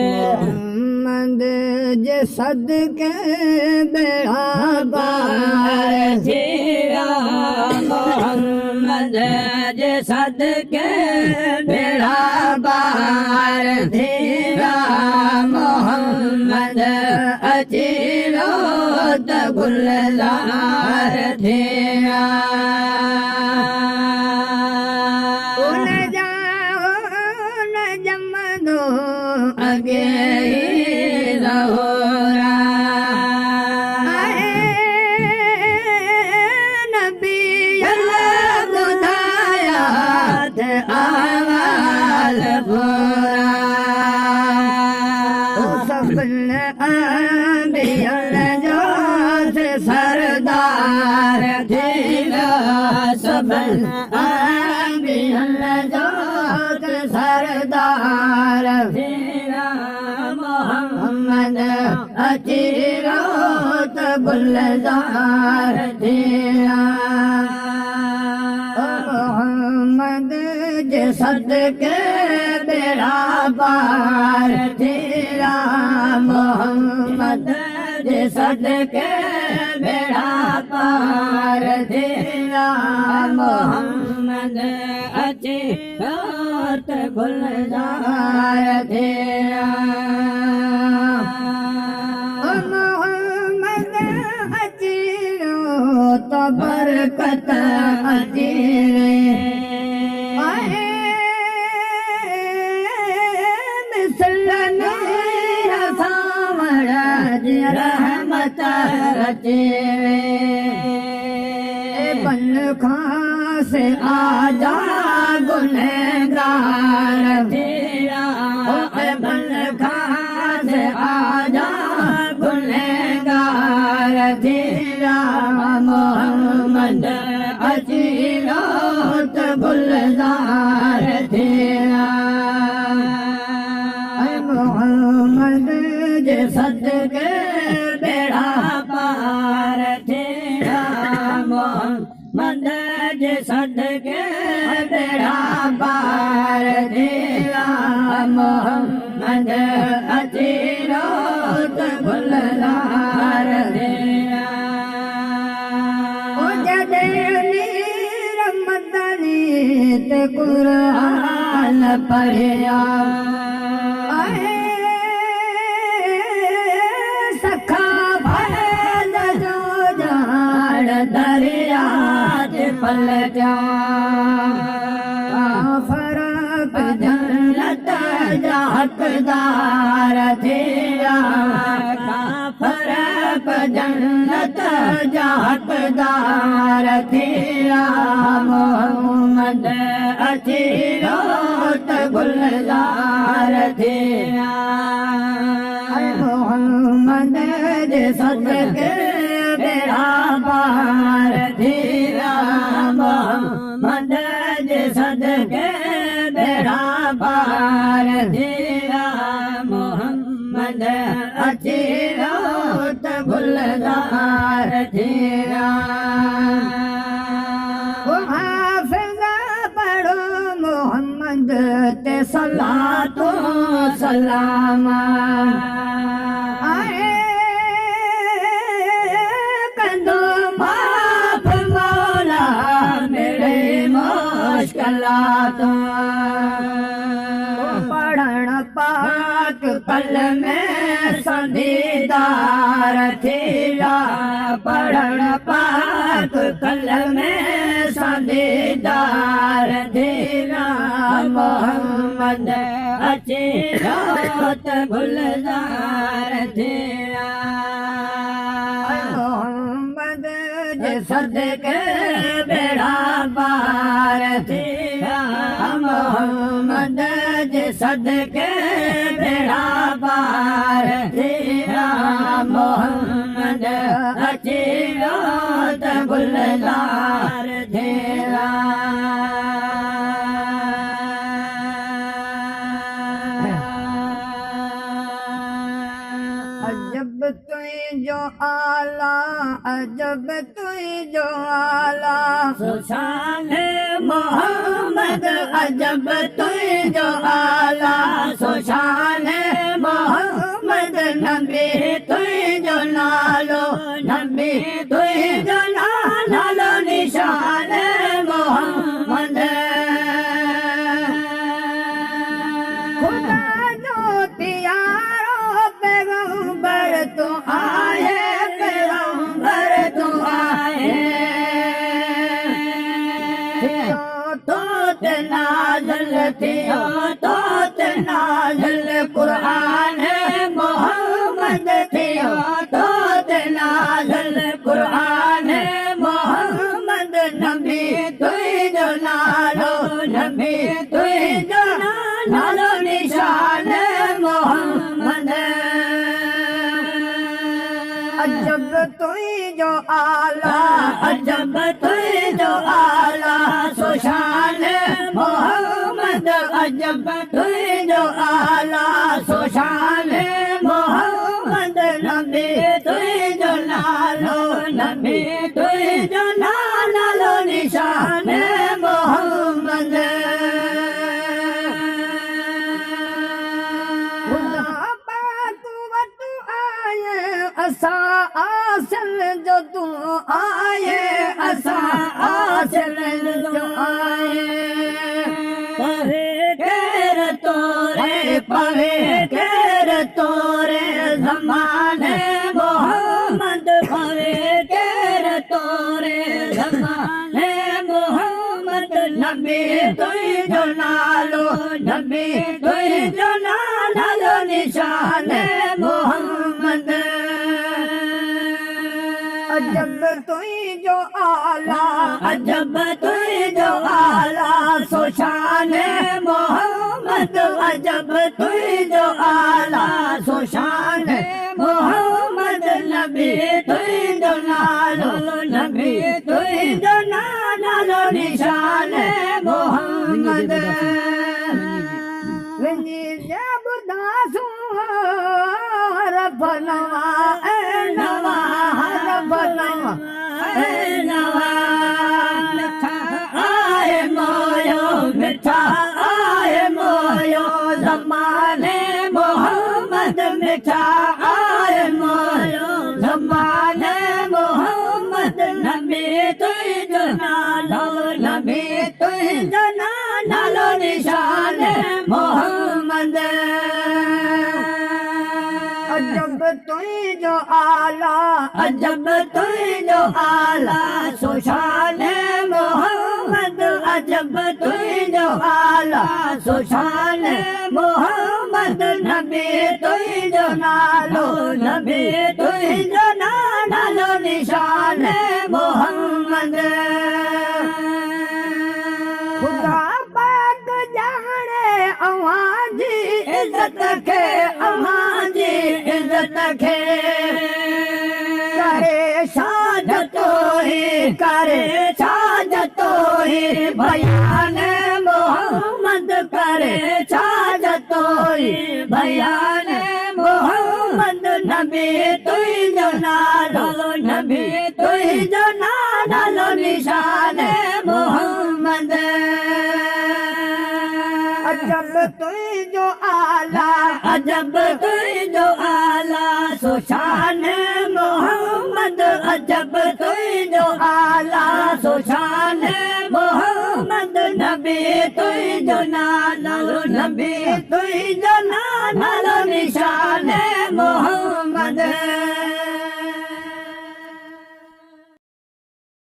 मोहम्मद जे सदके बेड़ा पार तेरा मोहम्मद जे सदके बेड़ा पार तेरा मोहम्मद अचीरो त गुलजार तेरा उन जाओ न जमदो अगे रहोरा नबी बुधाया आवाज भोरा सफल अंबियन जो सरदार तेरा सबल अंबियन जो सरदार तेरा मोहम्मद अचीरो त गुलजार तेरा मोहम्मद जे सदके बेड़ा पार तेरा मोहम्मद जे सदके बेड़ा पार तेरा मोहम्मद अचे रात गुलजार तेरा मोहम्मद अचीरो तो बरकत अचीरे रहमत रचेवे बन खास आजा गुनहगार तेरा बन खास आजा गुनहगार तेरा मोहम्मद अचीरो त गुलजार तेरा मोहम्मद जे सदके बेड़ा पार तेरा मोहम्मद जे सदके बेड़ा पार तेरा मोहम्मद अचीरो त गुलजार तेरा रमदानी ते कुरान पढ़िया दरिया पलटा फरक जन्नत हकदार तेरा फरक जन्नत हकदार तेरा मोहम्मद अचीरो त गुलजार तेरा मोहम्मद जे सदके बेड़ा पार तेरा मोहम्मद जे सदके बेड़ा पार तेरा मोहम्मद अचीरो त गुलजार तेरा हाफिज़ पढ़ो मोहम्मद ते सलातो सलाम पढ़ण पाक पल में संदीदार तेरा पढ़ण पाक कल में संदीदार तेरा मोहम्मद अचीरो त गुलजार तेरा मोहम्मद जे सदके बेड़ा पार तेरा मोहम्मद जे सदके बेड़ा पार तेरा मोहम्मद अचीरो त गुलजार तेरा अजब तुझो आला अजब तुझो आला सुशान मोहम्मद अजब तुझो आला सुशान मोहम्मद नबी तुझो नालो नबी तुझो नालो निशान मोहम्मद खुदा जो प्यारो पैगंबर तू आए पैगंबर तू आए तो नाज़िल थियो तो नाज़िल कुरान मोहम्मद थियो तो नाज़िल कुरान मोहम्मद नबी तुझो नालो नबी तुझो नालो निशान मोहम्मद अजब तुझो आला अजब तुझो आला सुशान मोहम्मद अजब तुझो आला सुशान मोहम्मद नबी तुझो नालो नबी तुझो नालो निशान मोहम्मद खुदा पाक वट आए असा आसल जो तू आए असा आसल जो आए पवे केर तोरे ज़माने मोहम्मद पवे केर तोरे ज़माने मोहम्मद नबी तुझो नालो नबी तुझो नालो निशान मोहम्मद अजब तुझो आला अजब तुझो आला सुशान मोहम्मद अजब तुझो आला सुशान मोहम्मद नबी तुझो नालो नबी तुझो नालो निशान मोहम्मद वञी जब दासू हरफ नवा ऐ नवा हरफ नवा ऐ नवा आए मोयो मिठा आए मोयो ज़माने मोहम्मद मिठा आए मोयो ज़माने मोहम्मद नबी तुझो नालो नबी तुझो नालो निशान मोहम्मद अजब तुझो आला अजब तुझो आला सुशान मोहम्मद अजब तुझो आला सुशान मोहम्मद नबी तुझो नालो नबी तुझो नालो निशान मोहम्मद खुदा पाक जाने अवां जी इज्जत खे अवां जी इज्जत खे करे शाजतो ही बयान मोहम्मद करे शाजतो ही बयान मोहम्मद नबी तुझो नालो नबी तुझो नालो निशान मोहम्मद अजब तुझो आला अजब तुझो आला सुशान मोहम्मद अजब तुझो आला सुशान मोहम्मद नबी तुझो नालो नबी तुझो नालो निशान